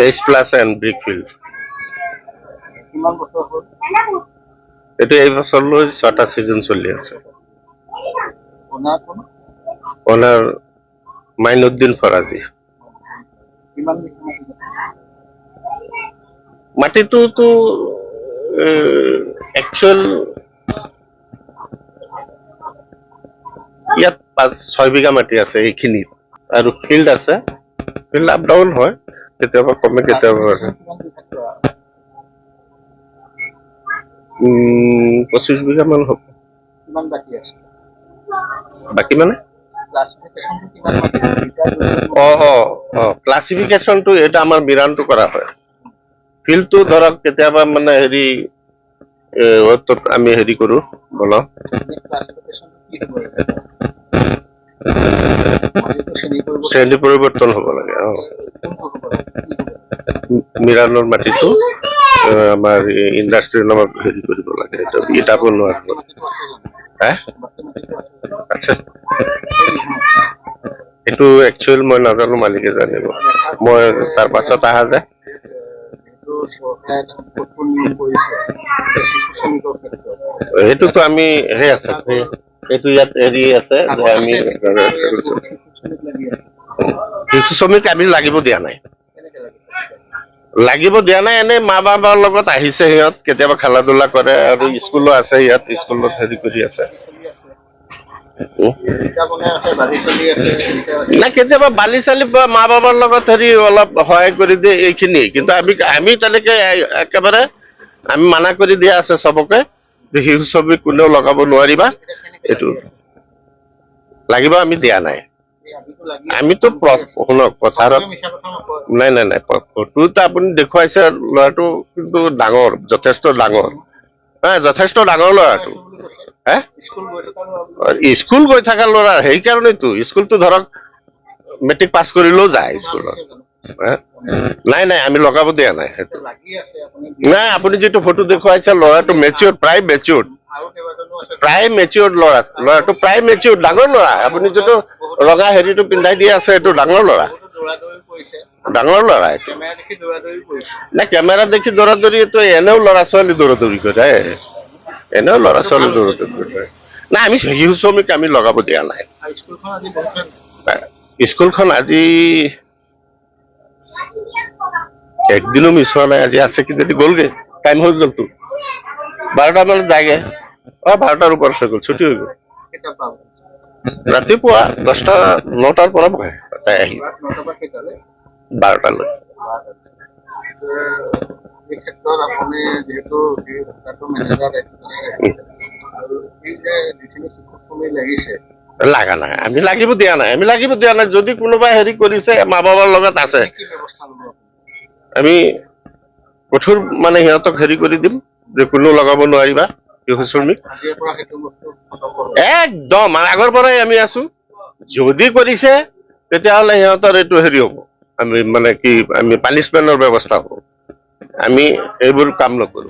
H plus and ব্ৰিকফিল্ড। এইটো এই বছৰলৈ 6টা ছিজন চলি আছে। অনাৰ মাইনুদ্দিন ফৰাজী। মাটিটোতো একচুৱেল ইয়াত 5-6 বিঘা মাটি আছে এইখিনিত, আৰু ফিল্ড আছে। ফিল্ড আপ ডাউন হয়, কেতিয়াবা কমে কেতিয়াবা বাঢ়ে। 25 বিঘা মান হ'ব। বাকী মানে ক্লাছিফিকেশ্যনটো এটা আমাৰ মিৰাণটো কৰা হয়। ফিল্ডটো ধৰক কেতিয়াবা মানে হেৰি আমি হেৰি কৰো বনাও। শ্ৰেণী পৰিৱৰ্তন হ'ব লাগে। মিৰাণৰ মাটিটো আমাৰ ইণ্ডাষ্ট্ৰীৰ নামত হেৰি কৰিব লাগে, এইটো ইটাব নোৱাৰিব। আছে এইটো একচুৱেল মই নাজানো, মালিকে জানিব। মই তাৰ পাছত অহা যায়। সেইটোতো আমি সেই আছে, এইটো ইয়াত হেৰি আছে যে আমি শিশু শ্ৰমিক আমি লাগিব দিয়া নাই। এনেই মা বাবাৰ লগত আহিছে, সিহঁত কেতিয়াবা খেলা ধূলা কৰে, আৰু স্কুলো আছে ইয়াত, স্কুলত হেৰি কৰি আছে। না কেতিয়াবা বালি চালি মা বাবাৰ লগত হেৰি অলপ সহায় কৰি দিয়ে, এইখিনি। কিন্তু আমি তেনেকে একেবাৰে আমি মানা কৰি দিয়া আছে চবকে যে শিশু শ্ৰমিক কোনেও লগাব নোৱাৰিবা, এইটো লাগিব আমি দিয়া নাই। আমিতো শুনক পথাৰত নাই ফটোত আপুনি দেখুৱাইছে, ল'ৰাটো কিন্তু ডাঙৰ, যথেষ্ট ডাঙৰ। যথেষ্ট ডাঙৰ ল'ৰাটো। স্কুল গৈ থকা ল'ৰা, সেইকাৰণেতো স্কুলটো ধৰক মেট্ৰিক পাছ কৰিলেও যায় স্কুলত। নাই আমি লগাব দিয়া নাই। নাই, আপুনি যিটো ফটো দেখুৱাইছে ল'ৰাটো মেচিয়ৰ্ড, প্ৰায় মেচিয়ৰ্ড ল'ৰাটো প্ৰায় মেচিয়ৰ্ড, ডাঙৰ ল'ৰা। আপুনি যিটো ৰঙা হেৰিটো পিন্ধাই দি আছে, এইটো ডাঙৰ ল'ৰা। এইটো না কেমেৰা দেখি দৌৰা-দৌৰি, এইটো এনেও ল'ৰা ছোৱালী দৌৰা-দৌৰি কৰে, এনেও ল'ৰা ছোৱালী দৌৰা-দৌৰি কৰে। নাই, আমি শিশু শ্ৰমিক আমি লগাব দিয়া নাই। স্কুলখন আজি একদিনো মিছ হোৱা নাই। আজি আছে কি যদি গ'লগে, টাইম হৈ গ'লতো। 12টা মানত যায়গে। 12টাৰ ওপৰত হৈ গ'ল, ছুটি হৈ গ'ল। ৰাতিপুৱা 9টাৰ পৰা বহে, তাই আহি 12টালৈ। লাগা নাই, আমি লাগিব দিয়া নাই। যদি কোনোবাই হেৰি কৰিছে, মা বাবাৰ লগত আছে, আমি কঠোৰ মানে সিহঁতক হেৰি কৰি দিম যে কোনো লগাব নোৱাৰিবা শিশু শ্ৰমিক। একদম আগৰ পৰাই আমি আছো। যদি কৰিছে তেতিয়াহ'লে সিহঁতৰ এইটো হেৰি হ'ব, আমি মানে কি, আমি পানিচমেন্টৰ ব্যৱস্থা হ'ব। আমি এইবোৰ কাম নকৰো।